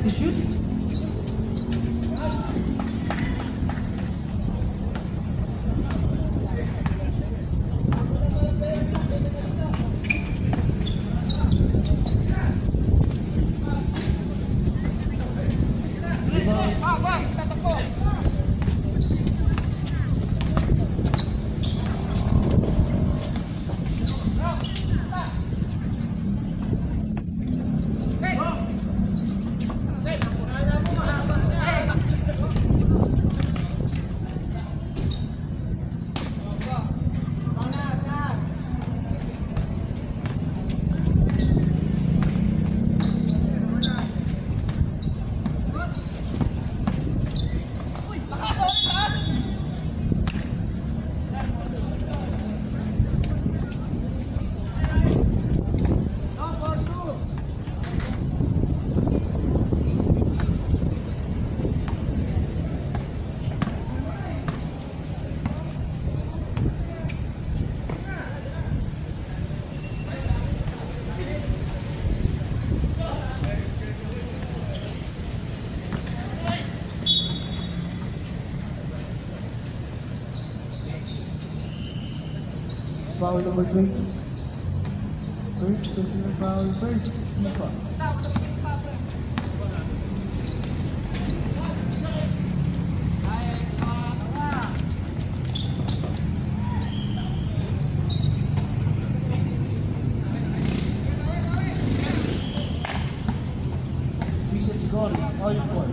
to shoot. Foul number 20. First personal foul, first team foul. Recent score is all in four.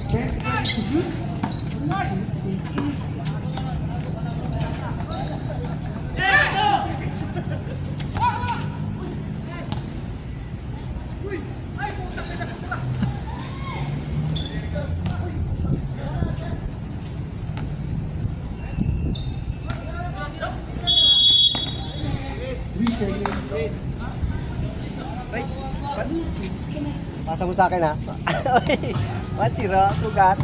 10 seconds to shoot. Pasa mo sa akin ha. 1-0, sugat.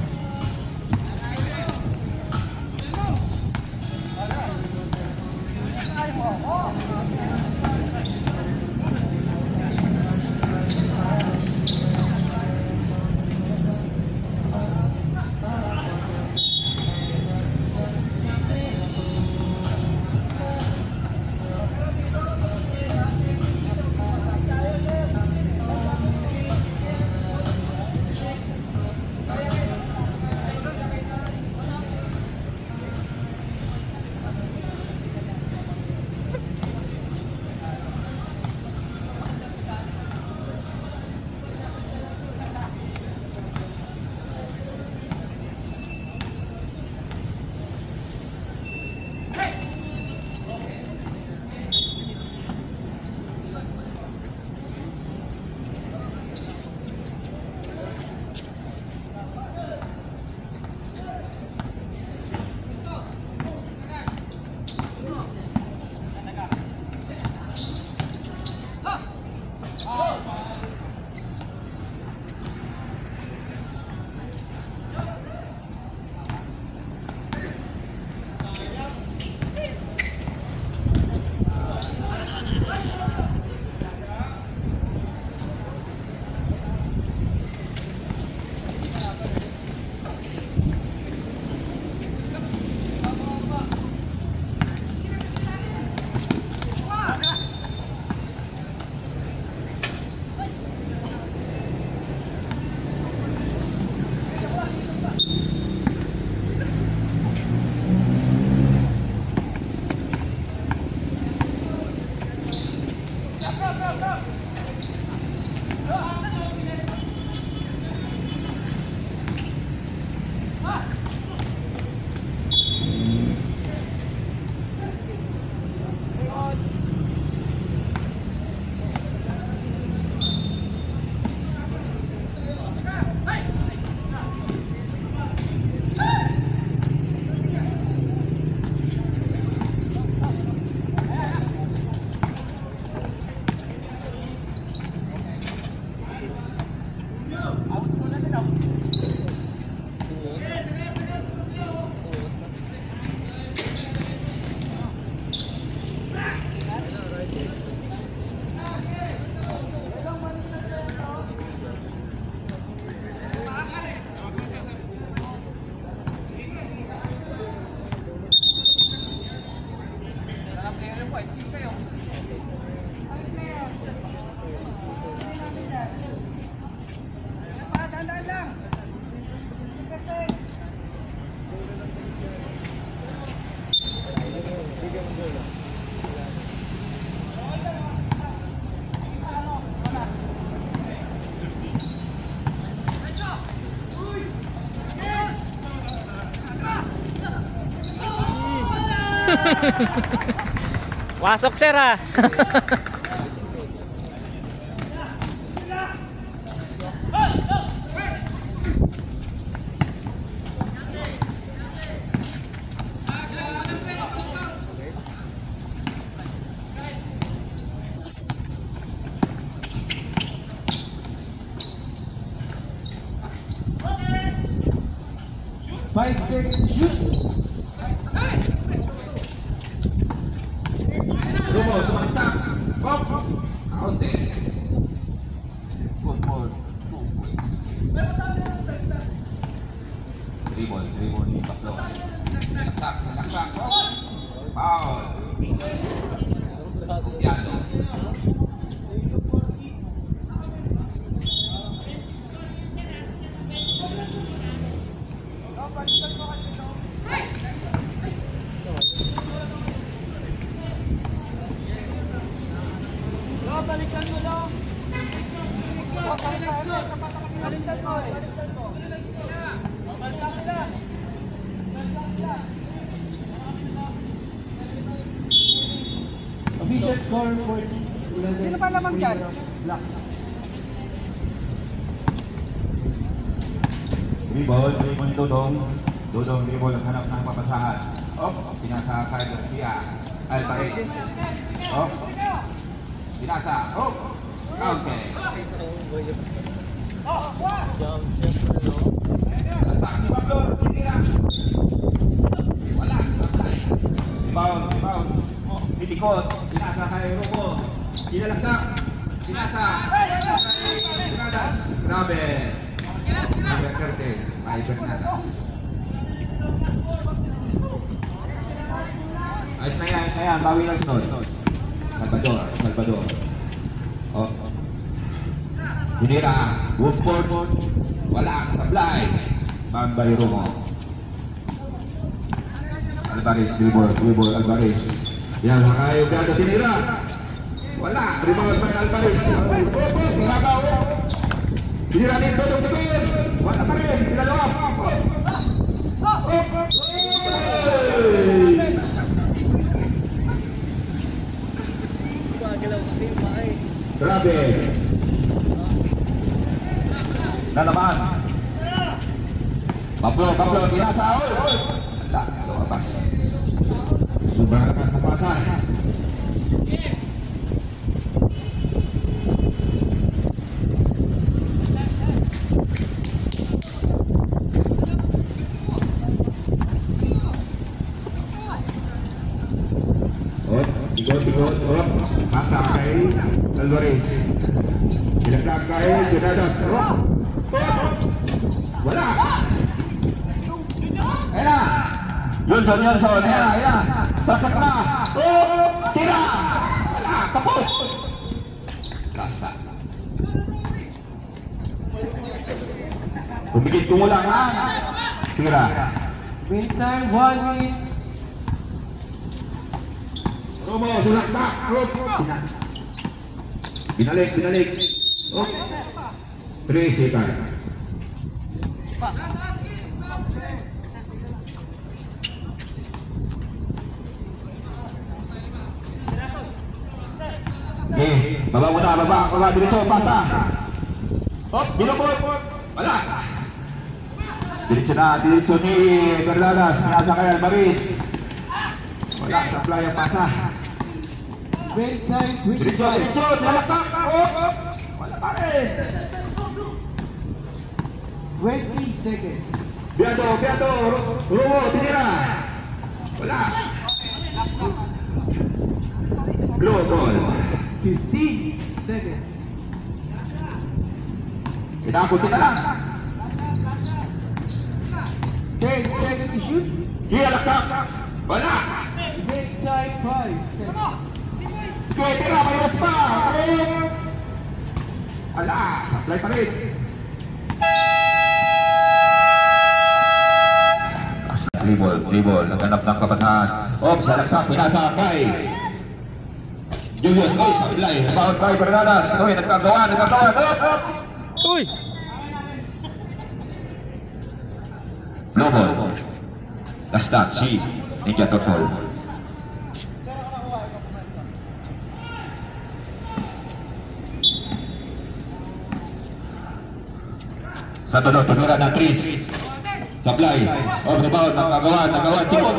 Pasok sir ah. Five seconds, shoot! Rumo, sumaksak. Hop, hop. Kaunti. Good ball. 2 points. Dribble ni Baklo. Laksak. Hop. Foul. Copiado. Official score 40-11. Sino pa lamang dyan? Black. Dribble ni Dodong. Dodong dribble ang hanap ng papasahan. Hop, pinasa kay Garcia. Alvarez. Hop. Pinasa. Hop. Kaunti. Laksak si Pablo. Titira. Wala. Sablay. Rebound. Itikot. Pinasa kay Rubo. Sinalaksak. Pinasa. Bernadas. Grabe. Number 30. Ay Bernadas. Ayos na yan. Bawi lang sunod. Salvador. Oh. Hinira. Woodford. Wala. Sablay. Bambay Romo. Alvarez. Dribble. Alvarez. Yan. Hakayo. Gada. Tinira. Wala. Rebound by Alvarez. Pinagaw. Tinira dito. Dugtugin. Wala pa rin. Pinalawa. Grabe. Lalaban. Pablo, pinasa. Oy. Wala, lumabas. Sobrang lakas ng pasa. Ikot. Pasa kay Alvarez. Pinaglag kay Bernadas. Wala. Ayan na. Yunson. Ayan. Saksak na. Tira. Wala. Tapos. Basta. Pumigit kumulang ha. Tira. Wait time, 1 minute. Romo, sulaksak. Binalik. 3 seconds. Baba muna, baba dito, pasa. Hop, binubot. Wala. Diretso ni Bernadas, pinasa kay Alvarez. Wala, supply ang pasa. Wait time, 25. Diretso, sinalaksak. Hop. Wala pa rin. 20 seconds. Biado, Rumo, tinira. Wala. Blow ball. 15 seconds. Inakunti na lang. 10 seconds to shoot. Siya, laksak. Wala. Remaining time, 5 seconds. Sige, tira, may mas pa. Wala, supply pa rin. Dribble, naghanap ng kapasahan. Sa laksak, pinasa kay Julius, sa ilay, about kay Bernadas. Nagkagawa. Uy! Lobo. Last touch, si Ninja Totol. Salvador, tumira na Tris. Sablay. Oh, rebound. Nagawa. Tikot.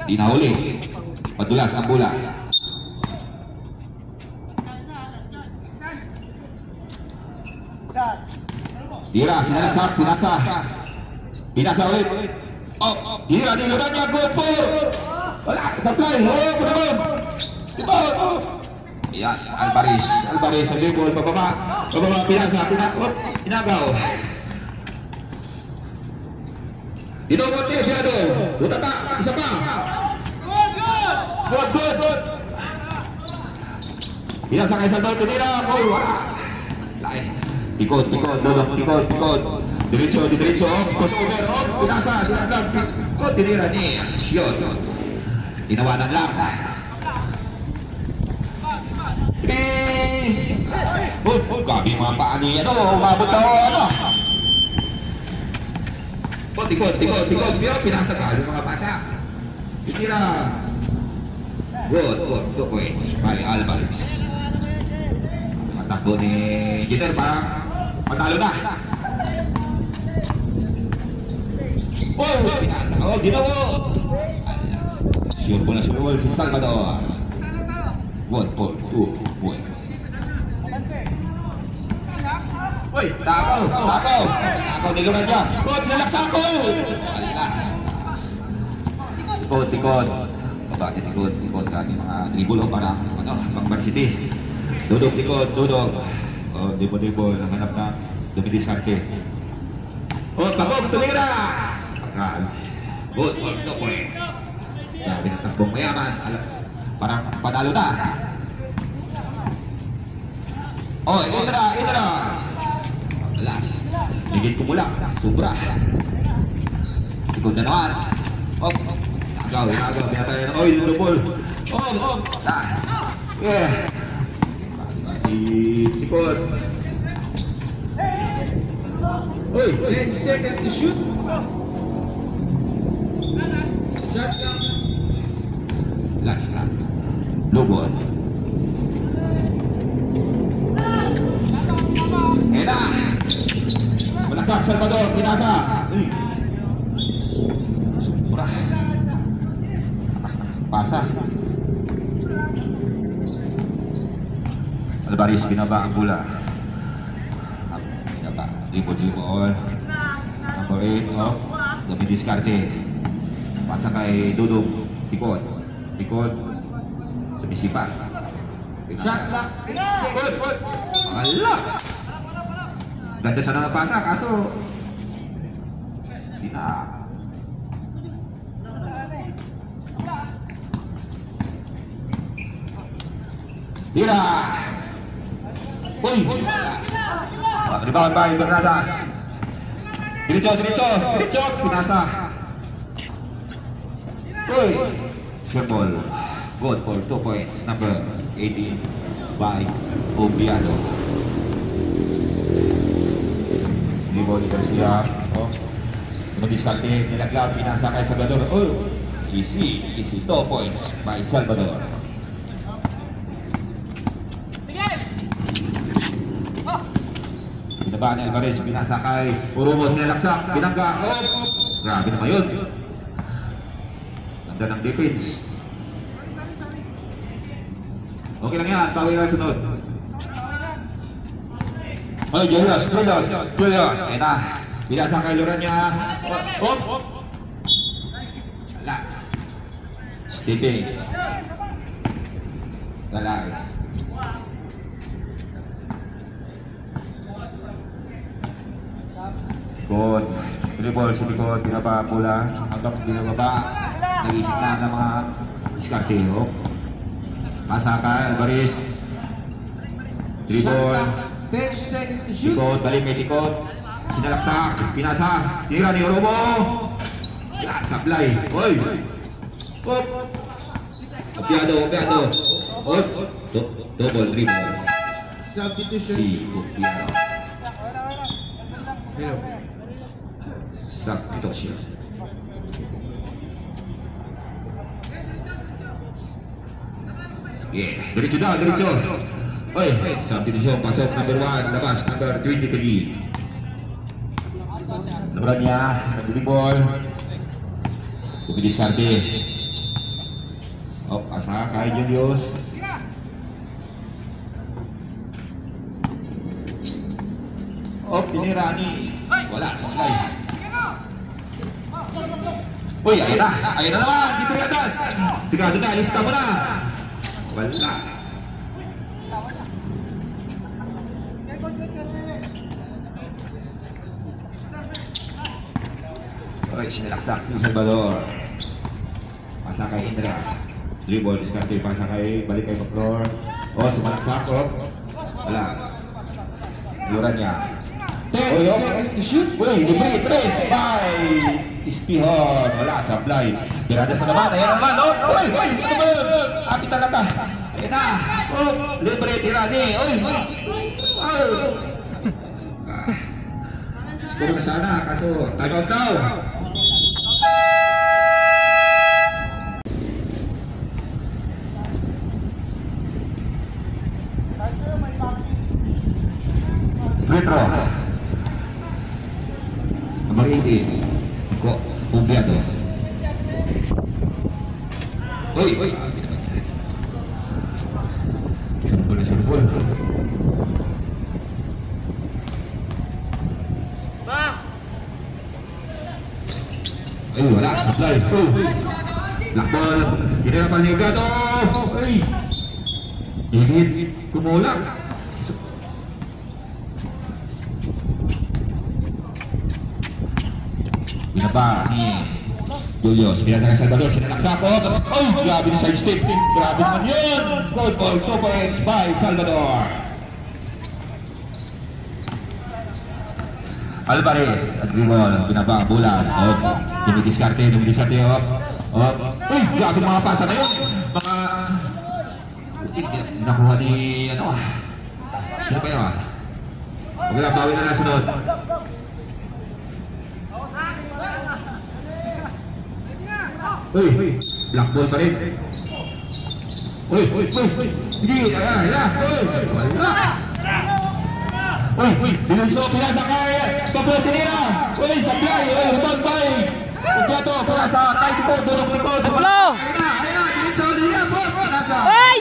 Di nahuli. Padulas ang bola. Tira, sinalagsak, pinasa ulit. Oh, tira, niluran niya, good for. Wala, supply, punawin. Rebound, Yan, Alvarez sa dribble, pababa, pinasa, pinagaw. Dinobot niya, Biado, butata, isa pa. Good. Pinasa kay Salvador, tinira, wala. Lain. Tikot. Diretso, crossover, pinasa, sinaglag, tikot, tinira niya. Shot. Tinawanan lang. Gabi mga paa niya to, umabot sa ano. Tikot, pinasa ka, yung mga pasa. Tinira. Good, 2 points by Alvarez. Matakbo ni Jeter parang matalo na. Pinasa. Ginawa. Sure po na si Salvador. 1 for 2 points. Takaw. Niluran niya. Sinalaksak ko. Tikot. Bakit tikot kami mga dribble para pang varsity. Dudog. Dribble hanap na dumidiskarte. Tabog tumira. Good for 2 points. Grabe na takbong mayaman. Parang panalo na. Indra. Alas. Higit kumula. Sobra. Tikot na naman. Inagaw. Pinatay na oil, double. Si Tikot. 10 seconds to shoot. Shot down. Last. Lubon. Eda. Malaksak, Salvador. Pinasa. Sobra. Pasa. Alvarez binaba ang bola. Dribble. Number 8, dumidiskarte. Pasa kay Dudong. Tikot. Sumisipa. Shot clock. 8 seconds. Ala! Ganda sana ng pasa, kaso hindi na. Tira! Rebound by Bernadas. Diretso. Pinasa. Sure ball. Good for 2 points. Number 18 by Obiado. Dribble Garcia. Diskarte, nilaglag, pinasa kay Salvador. Easy. 2 points by Salvador. Binaba ni Alvarez, pinasa kay Urumo, sinalaksak, binangga. Grabe naman yun. Ganda ng defense. Okay lang yan, pawin na sunod. Julius. Pinasa kay Loran niya. Wala. Stepping. Lalaki. Tikot. Dribble si Tikot. Binaba pula. Hanggang binababa. Nag-isip na ng mga diskarteo. Pasa kay Alvarez. Dribble. 10 seconds to shoot. Tikot. Balik kay Tikot. Sinalaksak. Pinasa. Tira ni Oromo. Sablay. Opiado. Double dribble. Substitution. Si Opiado. Hello. Substitution. Sige. Diretso. Oy, substitution, pasok number 1, labas, number 23. Namulan niya, nag-dribble. Dumidiskarte. Oh, asa kay Julius. Oh, tinira ni. Wala, sablay. Uy, ayun na naman, si Priadas. Sigado na, lista mo na. Wala. Oy, sinalaksak si Salvador. Pasa kay Indra. Dribble, diskarte, pasa kay, balik kay Maclor. Oh, sumalaksak, oh. Wala. Luran niya. 10 seconds to shoot. Uy, libre, 3, by Ispihon. Wala, sablay. Tirada sa naman, ayan naman, oh. Uy, ano ba yun? Api talaga. Ayan na. Oh, libre, tirani. Uy, siguro na sana, kaso time out daw. Retro. Nomor 18. Kok Umbiato. Uy. Suruh. Ayo, wala, supply. Lakbol. Hindi na pala Umbiato. Uy. Init. Kumulang. Binaba ni Julius. Biasa Salvador, sinalaksak ko. Oh, grabe ni side step. Grabe naman yun. Goal ball, 2 points by Salvador. Alvarez, at dribble, binaba, bulan. Oh, dumidiskarte, oh. Oh, uy, grabe mga pasa na yun. Mga nakuha ni, ano, sino kayo ah? Huwag na, bawi na nasunod. Uy, black ball pa rin. Uy. Sige, ayan. Wala. Uy, binunso, pinasa kaya. Pablo, tinira. Uy, sablay. Uy, rebound by. Umbiato, pinasa. Kahit ito, durok likod. Pablo! Ayan, binunso, nila. Pinasa. Ay!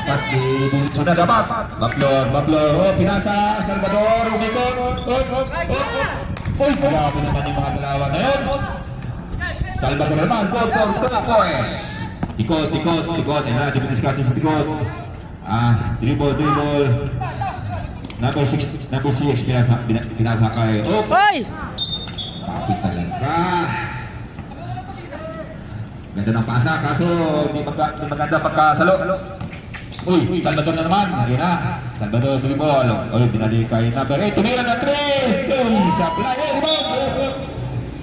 Dapat di binunso na dapat. Maplor. Oh, pinasa. Salvador, umikot. Uy, grabe naman yung mga dalawa na yun. Salvador naman, goal for 2 points. Tikot. Ayan na, dibidiskarte sa tikot. Dribble. Number 6, pinasa kay. Oh! Ay! Kapit talaga. Ganda ng pasa, kaso hindi maganda pagkasalo. Uy, Salvador na naman. Ayan na. Salvador dribble. Uy, binali kay number 8. Tumira na 3. Uy, sa play.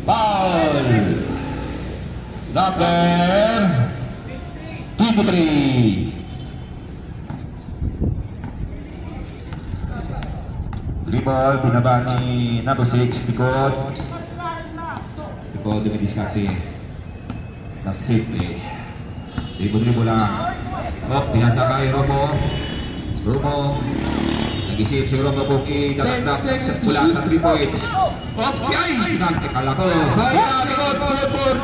Foul. Number 23. Dribble, binaba ni number 6, Tikot. Tikot, dumidiskarte. Nag-safety. Dribble lang. Oh, pinasa kay Romo. Nag-isip si Romo kung itatagdak mula sa 3 points. Oh, yay! Nakikala ko. Kaya, Tikot,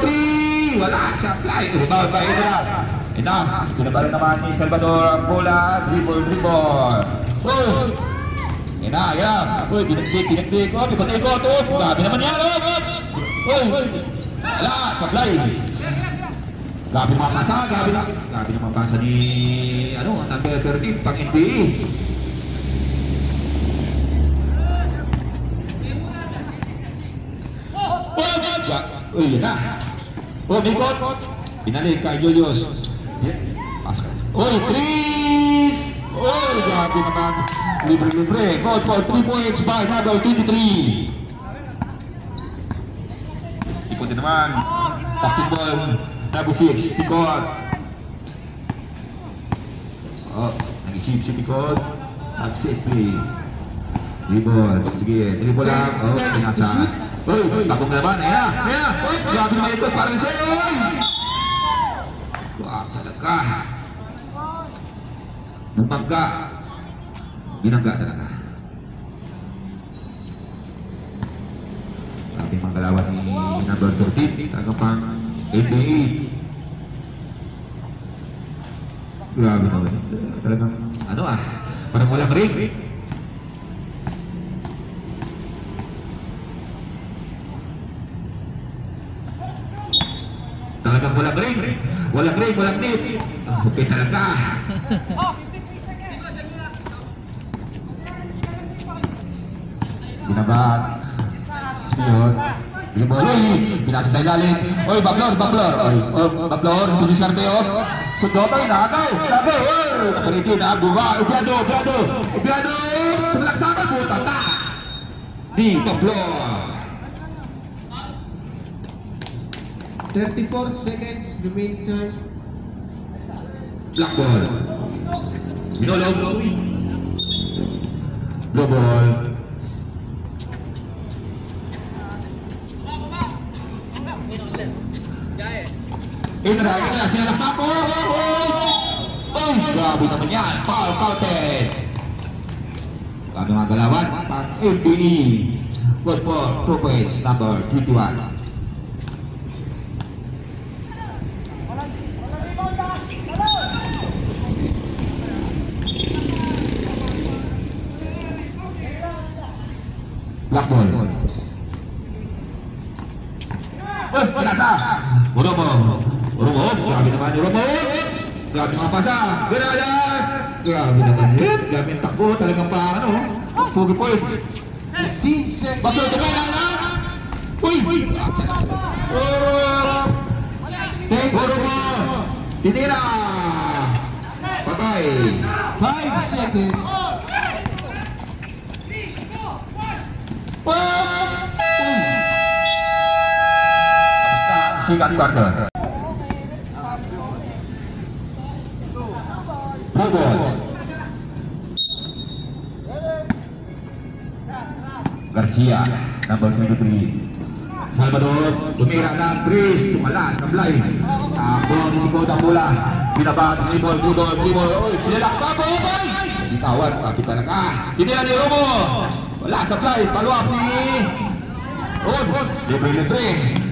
4-3. Wala sa fly. Rebound by Indra. Pinaba rin naman ni Salvador ang bola. Dribble. Oh! Yan. Uy, tinagdik. Oh, ikot. Oh, grabe naman yan. Oh! Wala, sa fly. Grabe naman pasa ni, number 13, pang NBA. Uy, yan na. Oh, Mikot. Binalik kay Julius. Uy, 3! Uy, grabe naman. Libre. Goal for 3 points by number 23. Ikot din naman. Tactic ball. Number 6, Tikot. Oh, nag-isip si Tikot. Nag-set play. Dribble. Sige, dribble lang. Oh, pinasa. Uy, takong naman. Ayan. Uy, grabe naman ikot. Parang sa'yo. Uy! Wah, talaga. Bumangga. Binangga talaga. Sabi mga galawan ni number 13. Talagang pang NBA. Grabe naman. Talagang ano parang walang ring. Talagang walang ring. Walang ring, walang net. Okay talaga. Binabat. Spion. Oy, pinasa sa ilalim. Oy, Bablor. Oy, Bablor, bisisarte oh. Sundotay, nagaw. Oy, nakariti na, guba. Ubiado. Sumalaksaka, buta ta. Di Bablor. 34 seconds remaining time. Black ball. Binolog. Blue ball. Inarahin na, sinalaksak ko! Oh, grabe naman yan! Foul counted! Grabe mga galawan, pang MBE. Good for 2 points, number 21. Black ball. Pinasa! Uromo! Grabe naman Uromo! Grabe mga pasa! Beradas! Grabe naman yun! Grabe yung takbo! Talagang pa Pugi points! 15 seconds. Bablo, tumira na! Uy! Uromo! Tinira! Patay! 5 seconds. Second quarter. Blue ball. Garcia, number 23. Salvador, tumira ng Chris. Wala, sablay. Bulo ni Tico ng bola. Binabat, dribble. Oy, sinilaksa ko, boy! Bitawan, kapit talaga. Tinira ni Romo. Wala, sablay. Paluap ni Ron. Libre.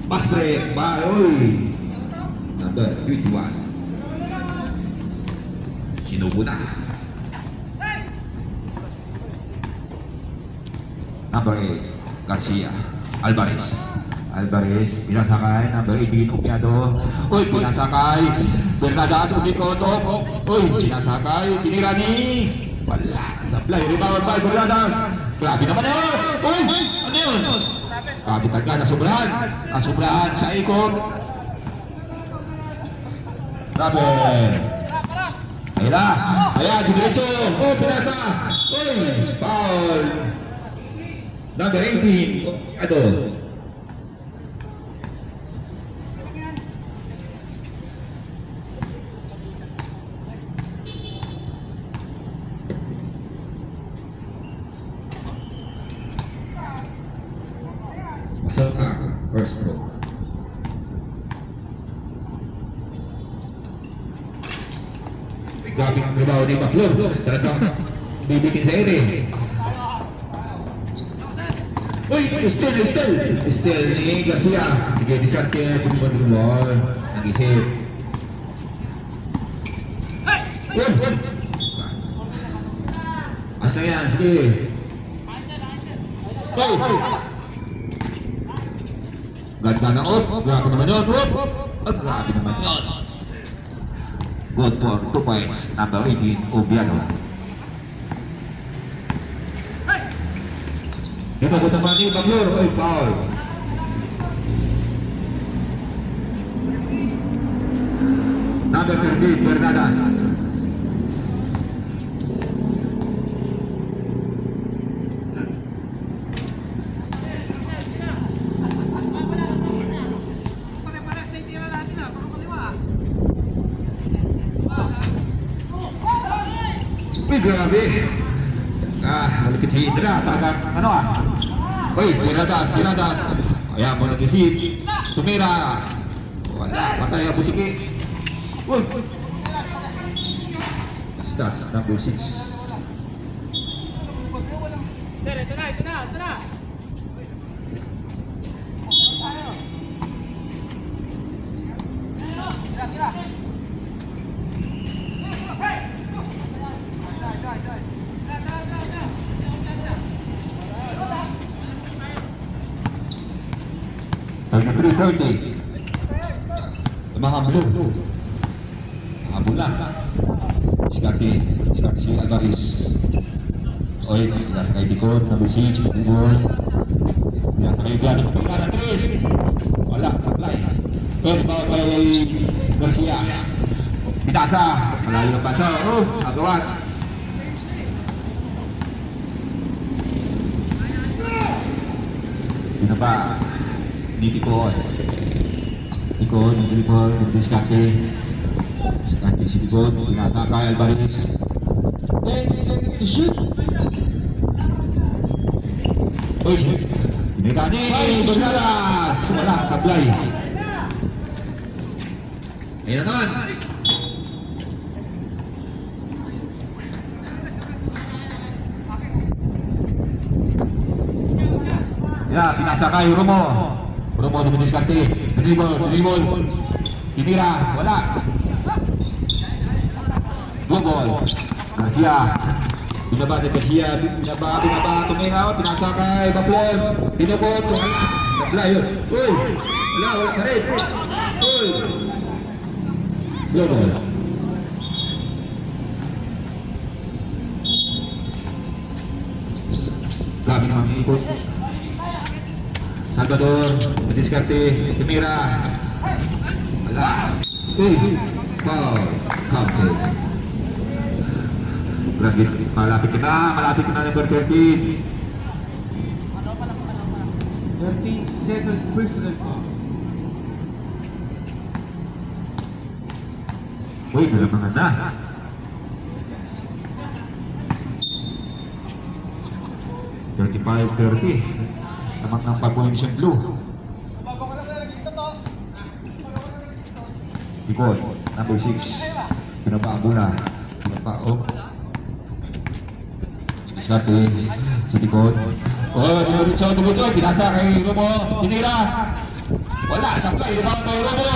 Pass break by number 21. Sinubo na. Number 8, Garcia. Alvarez, pinasakay. Number 18, Upiado. Pinasakay. Bernadas, Upicoto. Pinasakay. Tinira ni. Wala, supply. Rebound by Bernadas. Grabe naman yun. Ano yun? Kapit agad, nasubrahan sa ikot. Grabe. Ayan, diretso. Pinasa. Foul. Number 18. Ado. Masal first throw. Grabe ang trabaho ni Baklor. Talagang bibitin sa ere. Still ni Garcia. Sige, disarte. Tumibad. Nag-isip. Asa yan, sige. Ganda na grabe naman yun. Grabe naman yun. Good for 2 points. Number 18, Ubiano. Ito ko naman ni Baglor. Foul. Number 13, Bernadas. Grabe. Malapit si Indra. Talagang Pinadas. Ayan mo nag-isip. Tumira. Wala. Patay ang butiki. Pistas, number 6. Three 30. Mga blue. Habol lang. Skati si Alvarez. Oy, nasa kay Dicon, number 6, Dicon. Nasa kay Gano, pagkana 3. Wala, supply. Pero bawal kay Garcia. Pitasa, malayo ang paso. Oh, agawat. Yun na ba? Di Dicon. Dicon, yung Skati. Skati si Dicon, nasa kay Alvarez. 10 seconds to shoot. Uy, Pinitani, Gonzales. Wala, sablay. Ayan naman. Ya, pinasa kay Romo. Romo di Diskarte. Dribble. Tinira, wala. Go ball. Garcia. Binaba ni Garcia, binaba, tumingaw, pinasa kay Baplon. Pinabot, wala. Wala yun. Uy, wala ka rin. Uy. Go ball. Grabe naman ikot. Salvador, Diskarte, Timira. Wala. Uy, foul. Counted. Malapit ka na number 13. 13-second personal foul. Uy, nalamangan na. $35-30. Lamang ng 5 points yung blue. Dicon, number 6. Pinabaan muna. Pinabaan. Skati, si Dicon. Oh, Richard, pinasa kay Romo. Tinira. Wala, sablay. Rebound kay Romo.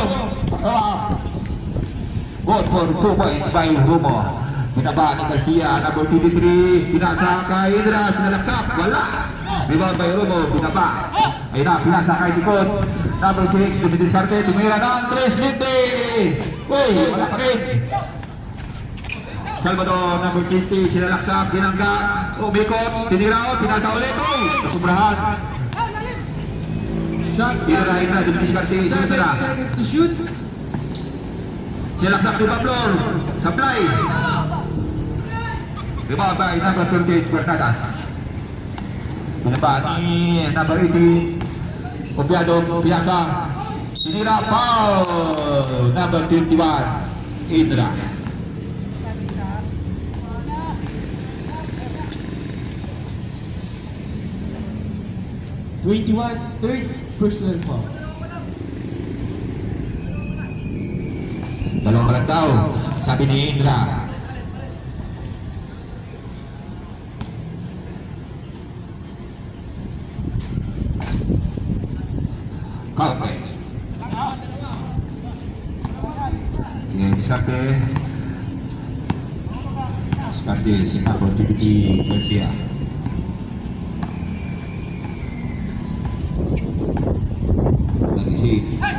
Good for 2 points by Romo. Pinaba ni Garcia, number 23. Pinasa kay Indra, sinalaksak. Wala. Rebound by Romo, pinaba. Ayun na, pinasa kay Dicon. Number 6, Diskarte. Tumira ng 3-20. Uy, wala pa rin. Salvador, number 50, sinalaksak, binangga, umikot, tinira, pinasa ulit, nasubrahan. Shot. Tinirahin na, Diskarte, 7 sinatira. seconds to shoot. Sinalaksak ni Baplor, supply. Rebound by number 38, Bernadas. Pinaba ni number 18, Obiado, Piasa. Tinira, foul, number 21, Indra. 21, third personal foul. Dalawang balat daw, sabi ni Indra. Kauke. Yang Diskarte. Diskarte, Singapura TPT Garcia.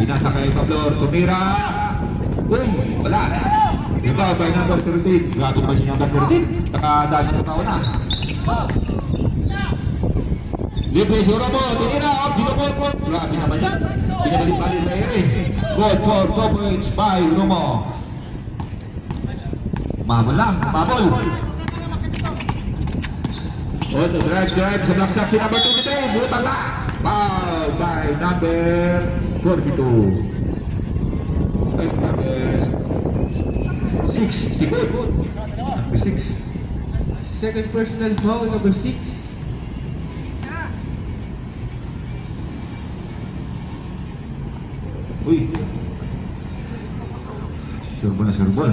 Pinasa kay Pablor, tumira. Uy, wala. Ito, by number 13. Gato ba si number 13? Nakadaan na tao na. Libre si Romo, tinira. Ginupot. Grabe naman yan. Pinagalit-balik sa ere. Good for 2 points by Romo. Mabol lang, mabol. On the drive sa black sack si number 23. Butang na. Foul by number 42. By number 6. Tikot. Number 6. Second personal foul, number 6. Uy. Surbol na surbol.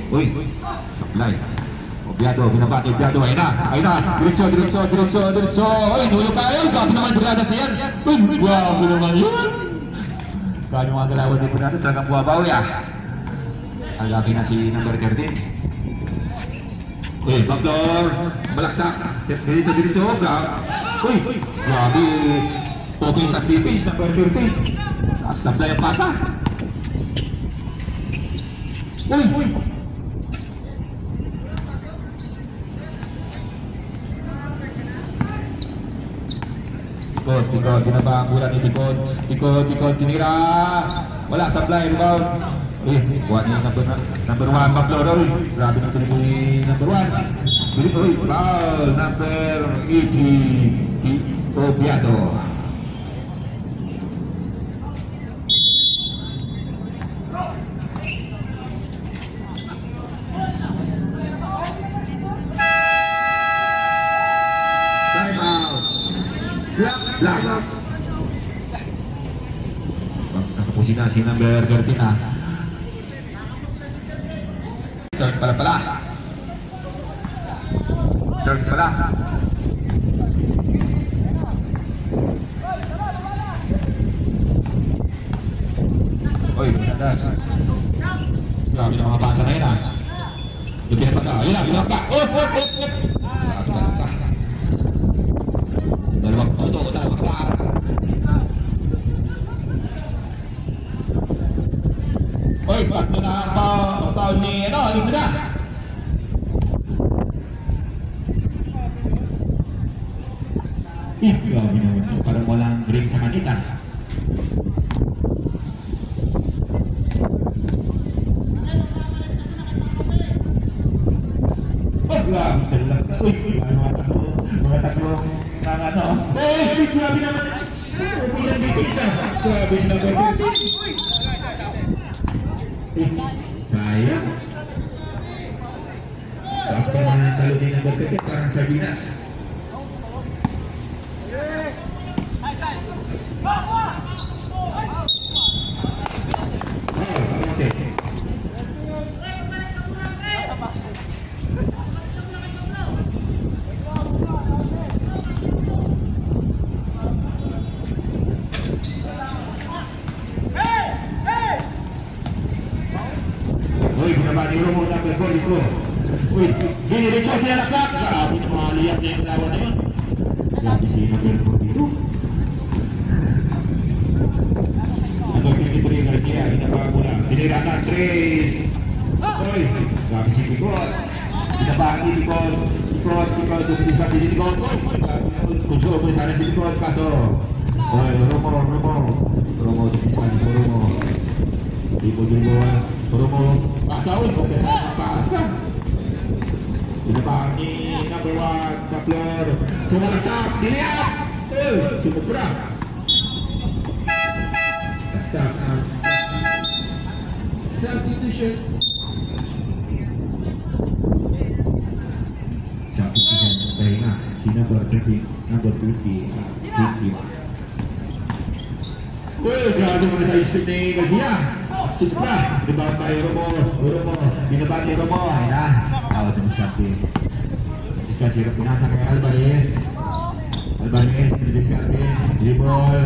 Uy, supply. Obiado, binabati, Obiado. Ayun na. Diretso. Uy, nulog tayo. Grabe naman brigada siya. Uy, grabe naman yun. Grabe mga galawan dito natin. Talagang buwabawi ah. Agapin na si number 13. Uy, backdoor. Malaksak. Dito. Uy, grabe. Okay sa defense. Number 13. Supply ang pasa. Uy. Tikod, binaba ang bola ni Tikod, tinira. Wala, supply, rebound. Uy, buwan niya number 1, backdoor. Uy, grabe ng tuloy ni number 1. Uy, foul, number 80, Obiado. Black. Nakapusin na si number 13 na. Third pala. Oy, nadas. Grabe na mga basa na yun ah. Lugyan pa ka. Ayun na, bilang ka. Dalawang par. Oy, ba't mo na ang foul ni ano mo na? Grabe naman yun. Parang walang break sa kanila. Oh, grabe talaga. Uy, mga tatlong ano. Grabe naman. Isang dipis ah. Grabe sila ba? Sayang. Tapos pa naman ang talo din ng Berkete, parang sardinas. Okay. Uy, binaba ni Romo na per dito. Uy, diniretso siya laksak. Grabe na mga liyap niya yung lawan na yun. Grabe si number 4 dito. Ito pinag-ibigay Garcia, binaba mo lang. Binira na, Trace. Uy, grabe si Tikod. Binaba ni Tikod. Tikod, tumilis pa si Tikod. Uy, kung saan mo sana si Tikod, kaso. Uy, Romo, tumilis pa si Romo. Romo, pasa uy, kung kasi pasa. Binabaan ni number 1, Kapler. Sumalaksak, dilihat! Sumubra. Basta. Substitution. Kaya nga, si number 20, number 20. Uy, grabe mo na sa isip ni Garcia. Supra, diba tayo Romo, binaba ni Romo, ay na, tawad mo siya ika sila pinasa kay Alvarez, Diskarte, dribble,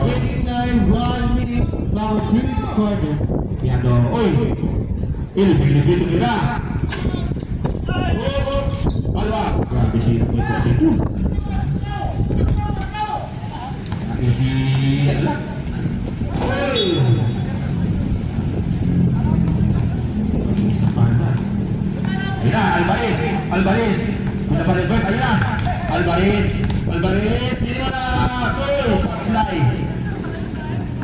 waiting time, 1 minute, foul 3 quarter. Piado, oy, ilipin nila. Palwa, grabe siya ng ito dito. Nakisi, oy, ayun na, Alvarez. Punta pa rin, ayun na. Alvarez. Pino na. Supply.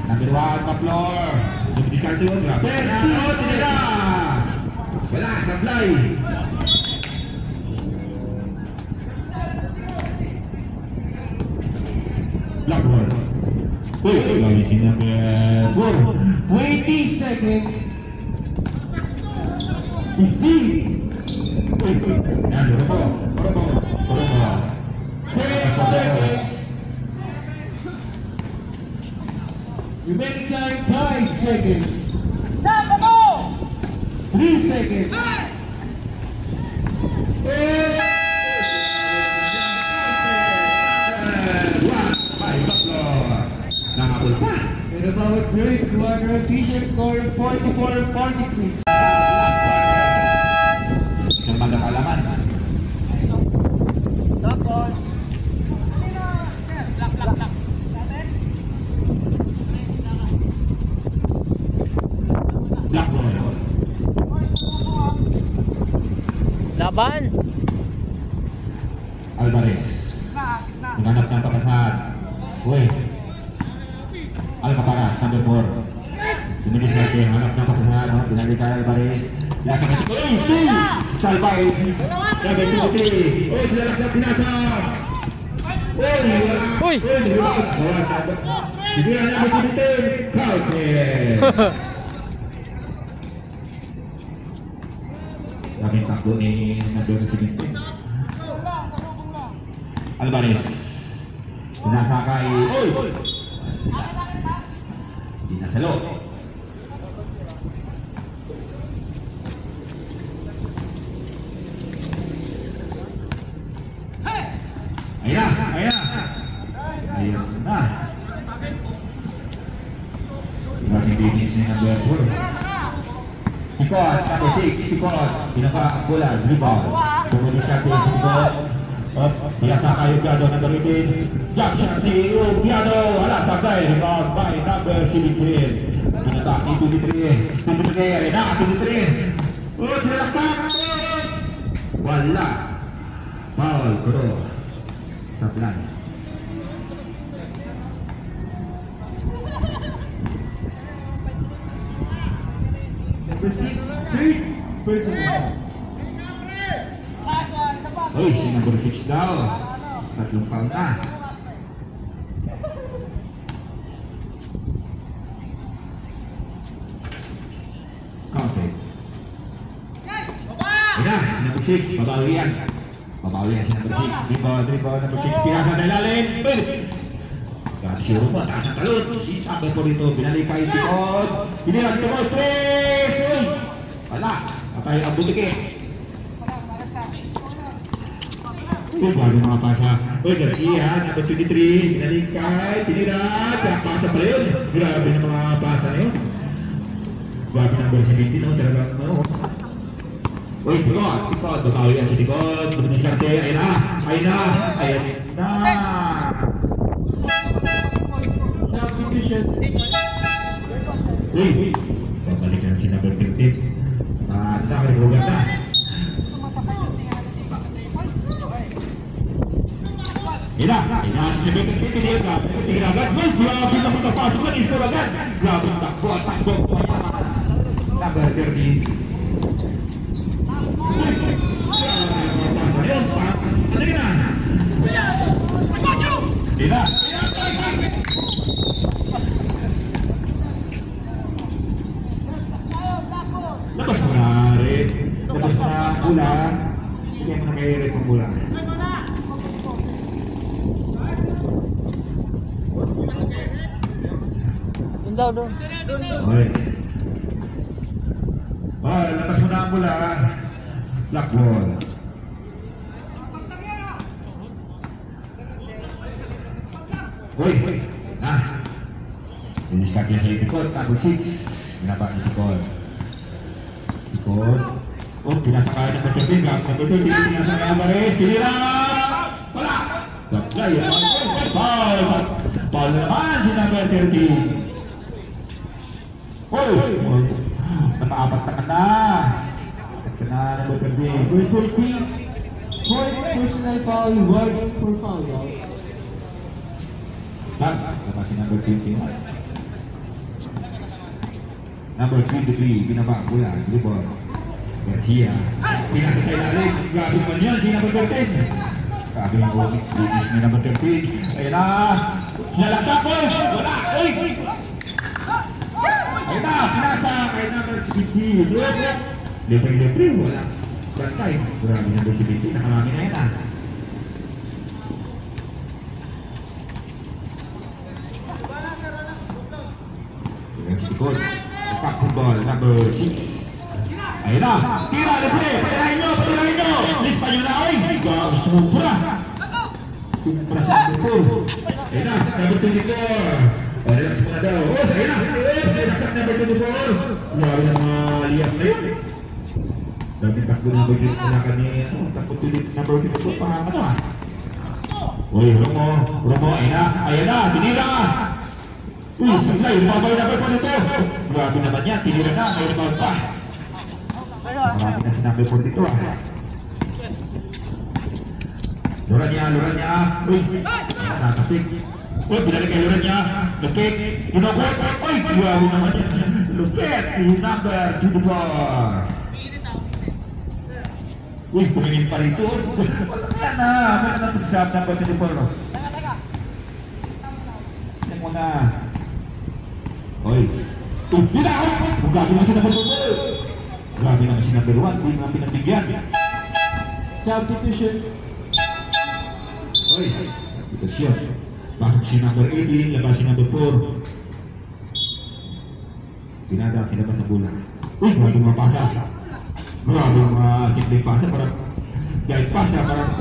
Number 1, Kaplor. Dumidikal doon. Tinira. Wala, supply. Blackboard. Uy, lagi si number 20 seconds. 15. Yan, Romo. 10 seconds. Remaining time, 5 seconds. 3 seconds. Nakapulpan. And about third quarter, Fisher scored 44-43. Yung magkakalaman. Tapos. Black ball. Laban. Alvarez. Hinanap ng papasahan. Uy. Alcaparas, number 4. Dumilis natin, hanap ng papasahan. Binalik kay Alvarez. Sinasa natin. Uy, Steve! Salbay. Level 2-3. Uy, sila lang sa pinasa. Uy, wala. Uy! Rebound. Hindi na naman si Bitin. Counted. Kaming takbo ni number 17. Alvarez. Pinasakay. Uy! Pinasalo. Ayan na! Ayan na! Ayan na! Maraming binis ni number 4. Tikot, number 6, Tikot. Pinaka-bulan, rebound. Pumulis ka sa Tikot. Biasa kayo Biado number 18. Jump shot ni Biado. Wala sabay. Rebound by number 17. Pinatak ni 23. 23. Ayan na, 23. Oh, sinalaksak. Wala. Foul, bro. Sa plan. Number 6, third personal. Uy, si number 6 daw. Tatlong foul na. Counted. Ayan na, si number 6. Babawi yan. Babawi yan si number 6. Rebound, number 6. Pinasa sa ilalim. Grabe si Rumo, taas ang talon. Si number 4 dito. Binalik kay Tikod. Binilang Tikod. 3. Uy! Wala. Patay ang butike. Uy, bago mga pasa. Uy, Garcia, number 23. Binalik kay Tiniran. Kaya pasa pala yun. Grabe ng mga pasa na yun. Grabe number 17, no? Talagang, no? Uy, Tikod. Babawi yan si Tikod. Dumiskarte. Ayan na. Ayan na. Ayan na. Substitution. Uy, babalik na si number 15. Nakaribugan na. Ina, si number 15 din agad. Tingin agad. Uy, grabe na kung napasok na. Iskor agad. Grabe takbo. Number 13. Pasa na yun. Ano ka na? Ina. Labas mo na rin. Labas mo na ulan. Hindi mo na kayo rin kung ulan. Doon daw, doon. Okay. Labas mo na ang ulan. Black ball. Uy! Diniskat niya sa Tikod. Number 6. Binaba ni Tikod. Oh, pinasakay ng pagkating. Pagkating, pinasakay ang Alvarez. Tinirap! Wala! Sablay. Foul! Foul na naman si number 13. Oh! Napaapat na ka na. Ito na number 13. Number 13, fourth personal foul, ward for foul out. Saan? Tapos si number 21. Number 23, binaba, bulan, libor. Garcia. Pinasa sa ilalim. Grabe naman yan, si number 13. Grabe yung bukis ni number 13. Ayan na. Sinalaksak ko. Wala. Uy! Ayan na. Pinasa kay number 17. Libre. Wala. Bantay. Grabe number 17. Nakarami na yan ah. Ayan si Tikod. Captain ball, number 6. Ayun na. Tira, libre. Patirahin nyo. Lista nyo na. Ay, sumupra. Sumupra sa number 4. Ayun na, number 24. Relax muna daw. Ayun na. Relax ang number 24. Grabe na mga liyap na yun. Dami takbo na bagay sila kani. Takbo tulip number 24. Pangalan na. Uy, Romo. Ayun na. Tinira. Uy, sablay. Lumabay na ba nito? Grabe naman yan. Tinira na. May rebound pa. Marami na sinabi po dito Luran niya. Uy, natatapik. Uy, binalik kay Luran niya. Lukik. Pinokot. Uy, grabe naman yan. Lukik. Number 24. Uy, tumingin pa rito. Wala na. Wala na pag-sab number 24. Yan muna. Uy, binako. Kung gagawin mo siya number 24. Grabe naman si number 1, hindi naman pinagbigyan. Substitution. Oy, substitution. Pasok si number 18, labas si number 4. Pinada sila pa sa bola. Uy, grabe mga pasa. Grabe mga simpleng pasa. Parang guide pasa. Parang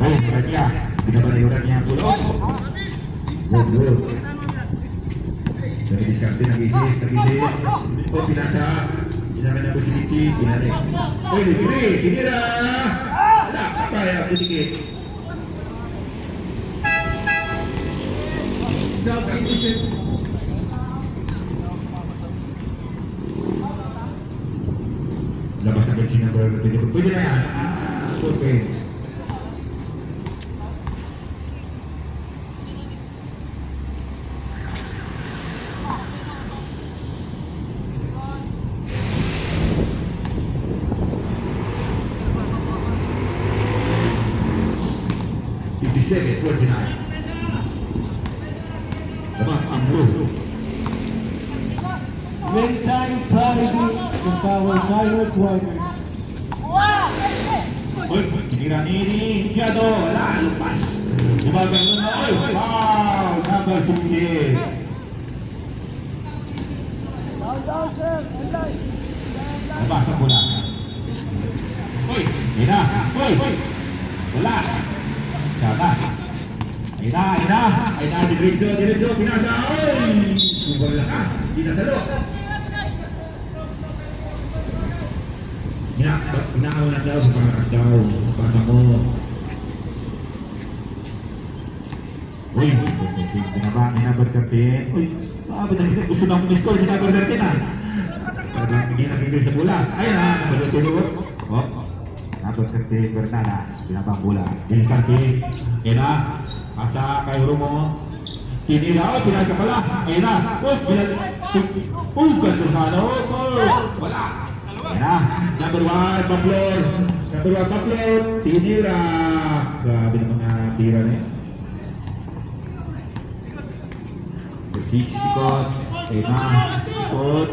uy, parang niya. Binabalayuran niya ang bola. Good. Nag-discussion, nag-isip. O, pinasa. Pinaka na posibility, pinari. Uy, libre, tinira. Wala, kaya, putikit. Substitution. Labas agad si number 24. Pwede na yan. Okay. Second, 49. Come on, blue. Meantime, Prodigy, the power minor requirement. Uy, tinira ni Giado. Wala, lupas. Lumagang na. Uy, wow, number 16. Nabasa ko na. Uy, ina. Uy, wala. Sana. Ayun na, diretso, pinasa. Uy, super lakas. Pinasalo. Pinakaw na daw, pangkas daw. Pasa mo. Uy, pinaba, may number 13. Uy, gusto na kumiskol si number 13 ah. Hindi nagigil sa bola. Ayun na, number 13. Oh. Number 13, Bernadas, pinabang bola. Bilis Carpin, ayun na, pasa kay Romo. Tinira, pinasa pala. Ayun na, ganda sana. Wala. Ayun na, number 1, Baplor. Tinira. Grabe naman nga tira na yun. 6, Tikot. Ayun na, Tikot.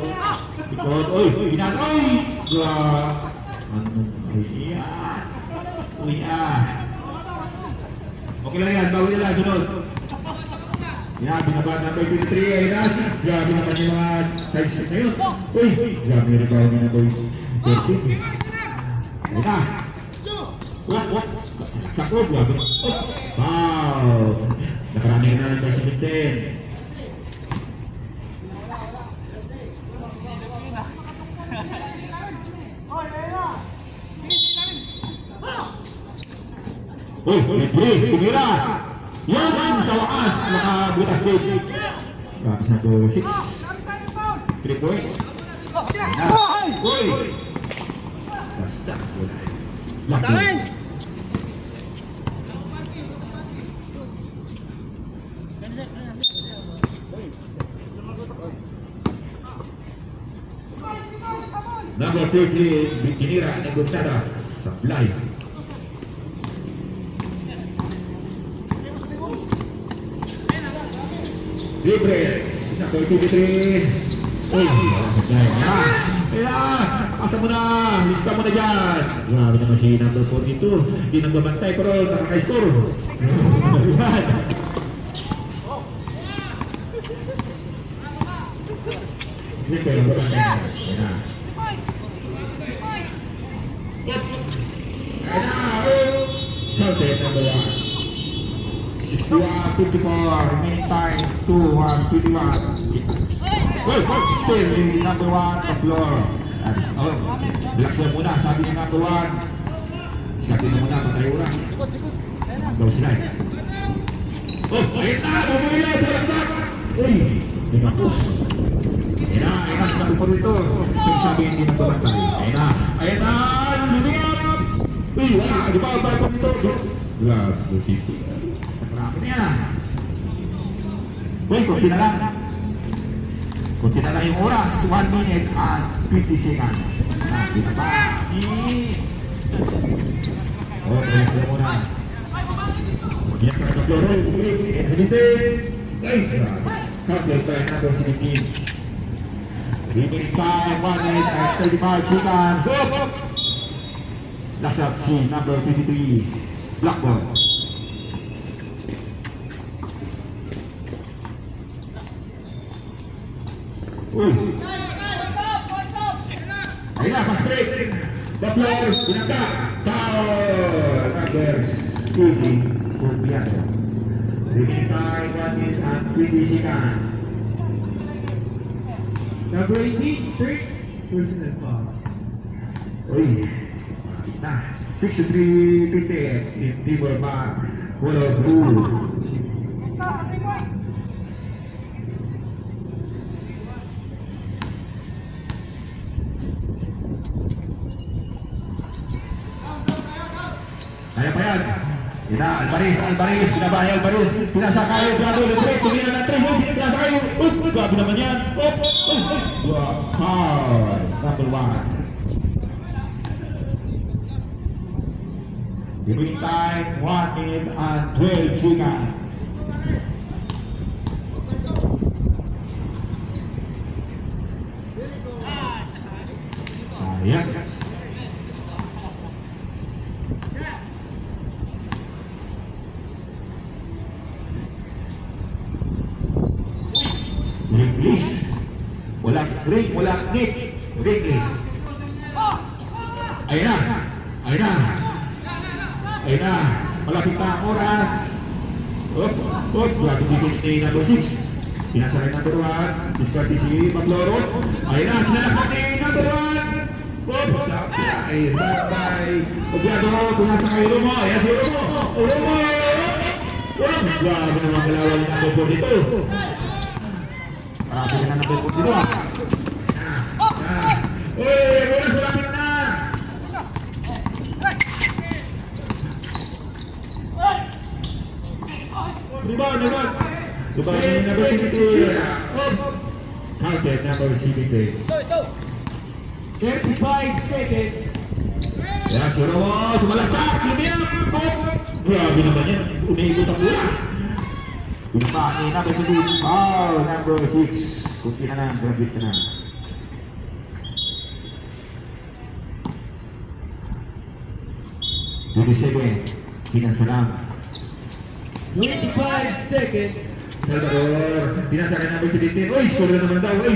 Uy, pinan, uy! Uy, okay lang yan, bago nila, sunod. Binaba number 23, ayun na. Grabe naman yung mga size na yun. Uy, grabe yung rebound niya na 13. Ayun na. Saklo, grabe. Wow. Nakarami ka na ng 17. Uy, libre, tumira. Yan, sa wakas, nakabutas din. Grabe sa to, 6. 3 points. Uy! Basta, wala. Laki. Number 30, tinira ng Gontadas sa fly. Libre, number 23. Uy, pasa mo na, lista mo na dyan. Grabe naman si number 42. Hindi nang babantay pero nakaka-score. Dito yung bukas niya. Ayan na. Ayan na. Counted number 1. 61-54. Remaining time 2-1-21. Well, still the number 1 the floor. Relax lang muna, sabi ni number 1. Sabi na muna, patay oras. Daw sila eh. Oh, ayun na! Bumili sa laksak! Uy! Dinapos. Ayun na, ayun na, sinabi po dito. Sabi hindi na babantay. Ayun na, ayun na! Lumiyap! Uy, wala! Di ba? Bye po dito. Grabe dito. Marami niya. Uy, kunti na lang. Kunti na lang yung oras. 1 minute and 50 seconds. Sabi na ba? Okay, sila muna. Yan sa kasaploro. Halitin. Ay, counter by number 17. Remaining time, 1 minute and 35 seconds. Last up si number 23. Blackboard. Uy. Ayun na, fast break. The floor, pinagda. Foul. Numbers 18. Copiado. Remaining time, 1 minute and 20 seconds. Number 18, third personal foul. Uy. Malapit na. 63-50 in favor by Polo Blue. Kaya pa yan. Ina, Alvarez, pinabaya Alvarez. Pinasakay, Brado, Lebre, tumina ng 3, pinasakay. Grabe naman yan. Foul, number 1. Giving time, 1 minute and 12 seconds. Sayang. Ringless. Walang ring, walang net. Ringless. Ayun na. Ayun na. Ayun na. Malapit na ang oras. Grabe defense ni number 6. Pinasaray number 1. Discarte si Magloro. Ayun na. Sinalaksak ni number 1. Sabi na. Ayun. Bye-bye. Obyado. Punasa kay Romo. Ayan si Romo. Romo. Grabe naman kalawal ni number 4 dito. Grabe na number 4 dito. Uy, oras malapit na. Rebound. Rebound ni number 53. Counted number 73. 35 seconds. Yan, si Romo. Sumalaksak. Lumiyap. Grabe naman yan. Umiikot ang bola. Pinapaan ni number 23. Foul number 6. Kunti na lang. Grabe ka na. Dudusebe. Sinasalam. 25 seconds. Salvador, pinasakay number 17. Uy, score na naman daw. Uy,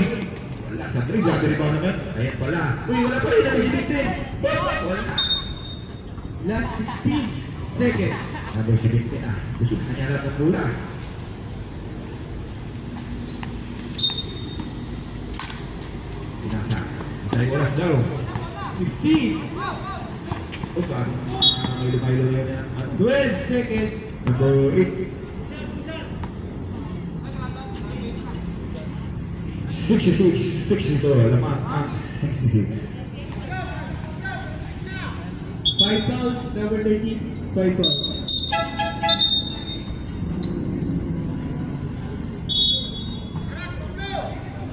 wala sa break. Grabe rin naman. Ayan pala. Uy, wala pa rin number 17. Wala. Last 16 seconds. Number 17 na. Gusto na niya lang ng bola. Pinasa. Matay oras daw. 15. O ba? Ilo-ilo yan. 12 seconds. Number 8. 66 ito. Lamang ang 66. 5 fouls. Number 13. 5 fouls.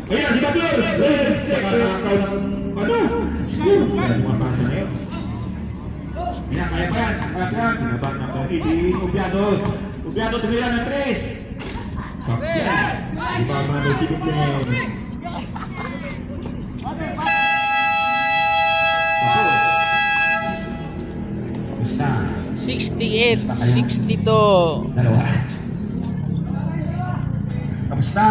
Ayan, si Bablor! Nakakakaw ng ano? Siguro. Lumapasa na yun. Kaya pa yan. Pinabang ng Pidi. Ubyado, tumira ng 3. Sakyan. Iba ang mga nasilip din. Basta. 68, 62. Dalawa. Kamusta?